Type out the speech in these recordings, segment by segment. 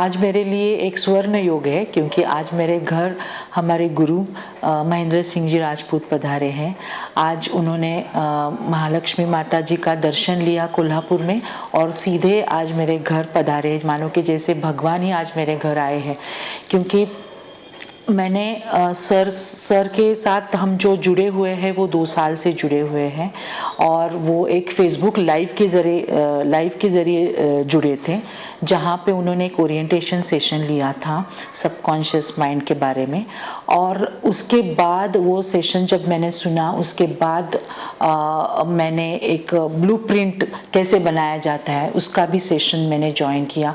आज मेरे लिए एक स्वर्ण योग है, क्योंकि आज मेरे घर हमारे गुरु महेंद्र सिंह जी राजपूत पधारे हैं। आज उन्होंने महालक्ष्मी माता जी का दर्शन लिया कोल्हापुर में और सीधे आज मेरे घर पधारे, मानो कि जैसे भगवान ही आज मेरे घर आए हैं। क्योंकि मैंने सर के साथ हम जो जुड़े हुए हैं वो 2 साल से जुड़े हुए हैं, और वो एक फेसबुक लाइव के ज़रिए जुड़े थे, जहाँ पे उन्होंने एक ओरिएंटेशन सेशन लिया था सबकॉन्शियस माइंड के बारे में। और उसके बाद वो सेशन जब मैंने सुना, उसके बाद मैंने एक ब्लूप्रिंट कैसे बनाया जाता है उसका भी सेशन मैंने ज्वाइन किया।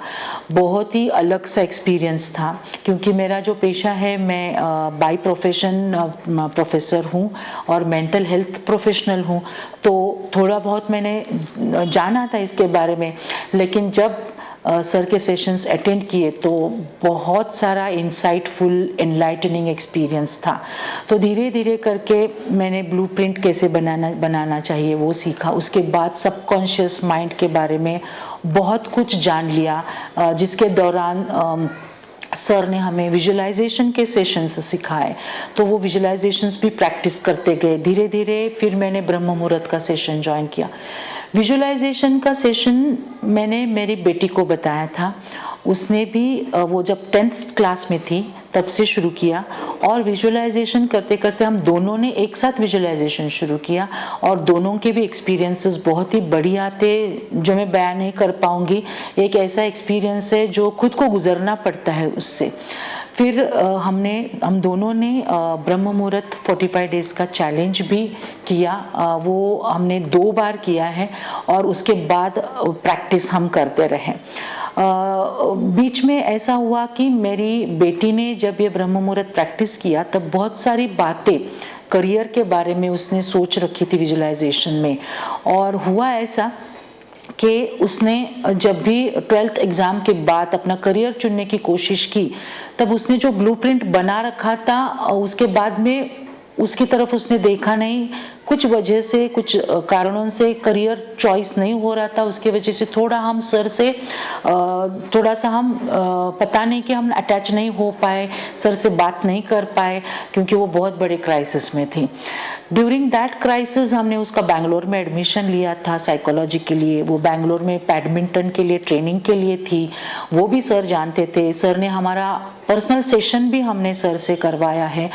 बहुत ही अलग सा एक्सपीरियंस था, क्योंकि मेरा जो पेशा है, मैं बाय प्रोफेशन प्रोफेसर हूँ और मेंटल हेल्थ प्रोफेशनल हूँ, तो थोड़ा बहुत मैंने जाना था इसके बारे में। लेकिन जब सर के सेशंस अटेंड किए तो बहुत सारा इंसाइटफुल एनलाइटनिंग एक्सपीरियंस था। तो धीरे धीरे करके मैंने ब्लूप्रिंट कैसे बनाना चाहिए वो सीखा। उसके बाद सबकॉन्शियस माइंड के बारे में बहुत कुछ जान लिया, जिसके दौरान सर ने हमें विजुअलाइजेशन के सेशंस सिखाए, तो वो विजुअलाइजेशंस भी प्रैक्टिस करते गए धीरे धीरे। फिर मैंने ब्रह्म मुहूर्त का सेशन ज्वाइन किया। विजुअलाइजेशन का सेशन मैंने मेरी बेटी को बताया था, उसने भी वो जब 10th क्लास में थी तब से शुरू किया, और विजुअलाइजेशन करते करते हम दोनों ने एक साथ विजुअलाइजेशन शुरू किया, और दोनों के भी एक्सपीरियंसेस बहुत ही बढ़िया थे, जो मैं बयान नहीं कर पाऊंगी। एक ऐसा एक्सपीरियंस है जो खुद को गुजरना पड़ता है उससे। फिर हम दोनों ने ब्रह्म मुहूर्त 45 डेज का चैलेंज भी किया। वो हमने 2 बार किया है, और उसके बाद प्रैक्टिस हम करते रहे। बीच में ऐसा हुआ कि मेरी बेटी ने जब ये ब्रह्म मुहूर्त प्रैक्टिस किया, तब बहुत सारी बातें करियर के बारे में उसने सोच रखी थी विजुअलाइजेशन में। और हुआ ऐसा कि उसने जब भी 12th एग्ज़ाम के बाद अपना करियर चुनने की कोशिश की, तब उसने जो ब्लूप्रिंट बना रखा था, उसके बाद में उसकी तरफ उसने देखा नहीं। कुछ वजह से, कुछ कारणों से करियर चॉइस नहीं हो रहा था, उसकी वजह से थोड़ा हम सर से थोड़ा सा हम पता नहीं कि हम अटैच नहीं हो पाए, सर से बात नहीं कर पाए, क्योंकि वो बहुत बड़े क्राइसिस में थी। ड्यूरिंग दैट क्राइसिस हमने उसका बैंगलोर में एडमिशन लिया था साइकोलॉजी के लिए। वो बैंगलोर में बैडमिंटन के लिए ट्रेनिंग के लिए थी, वो भी सर जानते थे। सर ने हमारा पर्सनल सेशन भी हमने सर से करवाया है।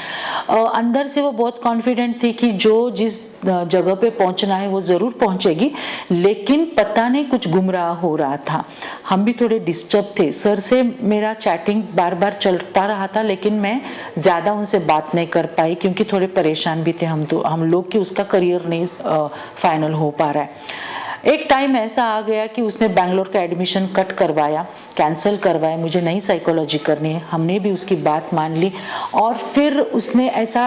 अंदर से वो बहुत कॉन्फिडेंट थी कि जो जिस जगह पे पहुंचना है वो ज़रूर पहुंचेगी, लेकिन पता नहीं कुछ गुमराह हो रहा था। हम भी थोड़े डिस्टर्ब थे। सर से मेरा चैटिंग बार बार चलता रहा था, लेकिन मैं ज़्यादा उनसे बात नहीं कर पाई, क्योंकि थोड़े परेशान भी थे हम लोग कि उसका करियर नहीं फाइनल हो पा रहा है। एक टाइम ऐसा आ गया कि उसने बैंगलोर का एडमिशन कट करवाया, कैंसिल करवाया, मुझे नई साइकोलॉजी करनी है। हमने भी उसकी बात मान ली, और फिर उसने ऐसा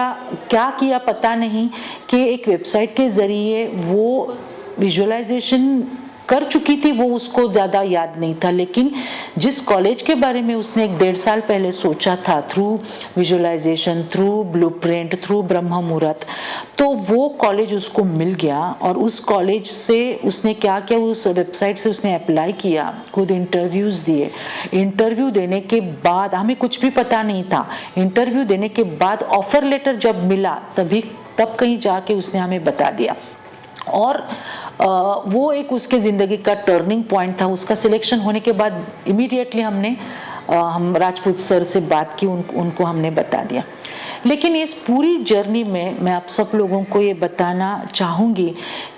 क्या किया पता नहीं कि एक वेबसाइट के ज़रिए वो विजुअलाइजेशन कर चुकी थी, वो उसको ज़्यादा याद नहीं था, लेकिन जिस कॉलेज के बारे में उसने 1.5 साल पहले सोचा था, through visualisation, through blueprint, through Brahma muhurta, तो वो कॉलेज उसको मिल गया। और उस कॉलेज से उसने क्या किया, उस वेबसाइट से उसने अप्लाई किया, खुद इंटरव्यूज़ दिए। इंटरव्यू देने के बाद हमें कुछ भी पता नहीं था। इंटरव्यू देने के बाद ऑफर लेटर जब मिला, तब कहीं जाके उसने हमें बता दिया, और वो एक उसके ज़िंदगी का टर्निंग पॉइंट था। उसका सिलेक्शन होने के बाद इमीडिएटली हम राजपूत सर से बात की, उनको हमने बता दिया। लेकिन इस पूरी जर्नी में मैं आप सब लोगों को ये बताना चाहूँगी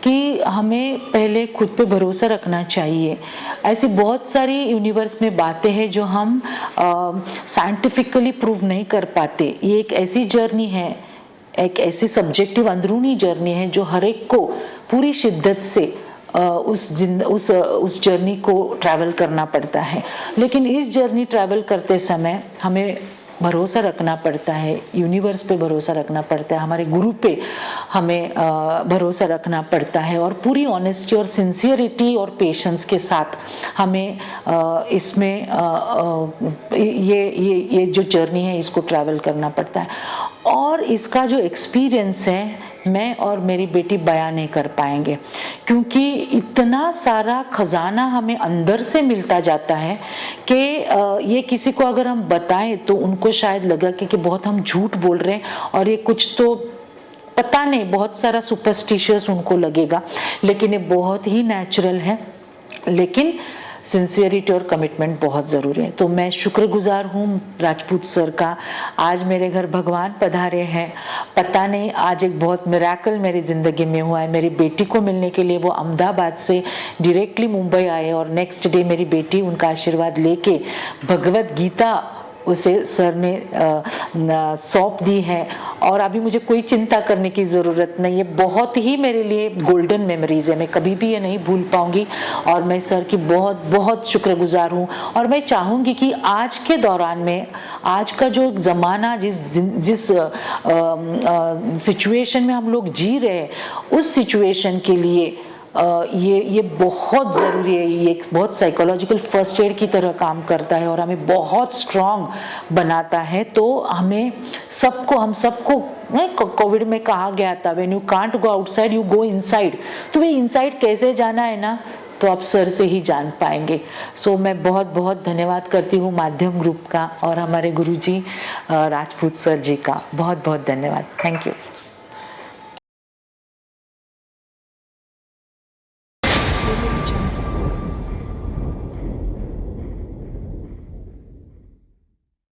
कि हमें पहले खुद पे भरोसा रखना चाहिए। ऐसी बहुत सारी यूनिवर्स में बातें हैं जो हम साइंटिफिकली प्रूव नहीं कर पाते। ये एक ऐसी जर्नी है, एक ऐसी सब्जेक्टिव अंदरूनी जर्नी है जो हर एक को पूरी शिद्दत से उस जर्नी को ट्रैवल करना पड़ता है। लेकिन इस जर्नी ट्रैवल करते समय हमें भरोसा रखना पड़ता है, यूनिवर्स पे भरोसा रखना पड़ता है, हमारे गुरु पे हमें भरोसा रखना पड़ता है, और पूरी ऑनेस्टी और सिंसियरिटी और पेशेंस के साथ हमें इसमें ये जो जर्नी है इसको ट्रैवल करना पड़ता है। और इसका जो एक्सपीरियंस है मैं और मेरी बेटी बयां नहीं कर पाएंगे, क्योंकि इतना सारा खजाना हमें अंदर से मिलता जाता है कि ये किसी को अगर हम बताएं तो उनको शायद लगा कि बहुत हम झूठ बोल रहे हैं और ये कुछ तो पता नहीं, बहुत सारा सुपरस्टिशियस उनको लगेगा, लेकिन ये बहुत ही नेचुरल है। लेकिन सिंसियरिटी और कमिटमेंट बहुत ज़रूरी है। तो मैं शुक्रगुजार हूँ राजपूत सर का। आज मेरे घर भगवान पधारे हैं। पता नहीं आज एक बहुत मिरेकल मेरी ज़िंदगी में हुआ है। मेरी बेटी को मिलने के लिए वो अहमदाबाद से डायरेक्टली मुंबई आए और नेक्स्ट डे मेरी बेटी उनका आशीर्वाद लेके भगवत गीता उसे सर ने सौंप दी है और अभी मुझे कोई चिंता करने की ज़रूरत नहीं है। बहुत ही मेरे लिए गोल्डन मेमोरीज है, मैं कभी भी ये नहीं भूल पाऊंगी और मैं सर की बहुत बहुत शुक्रगुजार हूँ। और मैं चाहूँगी कि आज के दौरान में, आज का जो ज़माना जिस सिचुएशन में हम लोग जी रहे हैं, उस सिचुएशन के लिए ये बहुत ज़रूरी है। ये एक बहुत साइकोलॉजिकल फर्स्ट एड की तरह काम करता है और हमें बहुत स्ट्रॉन्ग बनाता है। तो हमें सबको, हम सबको, कोविड में कहा गया था when you can't go outside you go inside. तो वे इनसाइड कैसे जाना है ना, तो आप सर से ही जान पाएंगे। सो मैं बहुत बहुत धन्यवाद करती हूँ माध्यम ग्रुप का और हमारे गुरुजी राजपूत सर जी का। बहुत बहुत धन्यवाद। Thank you.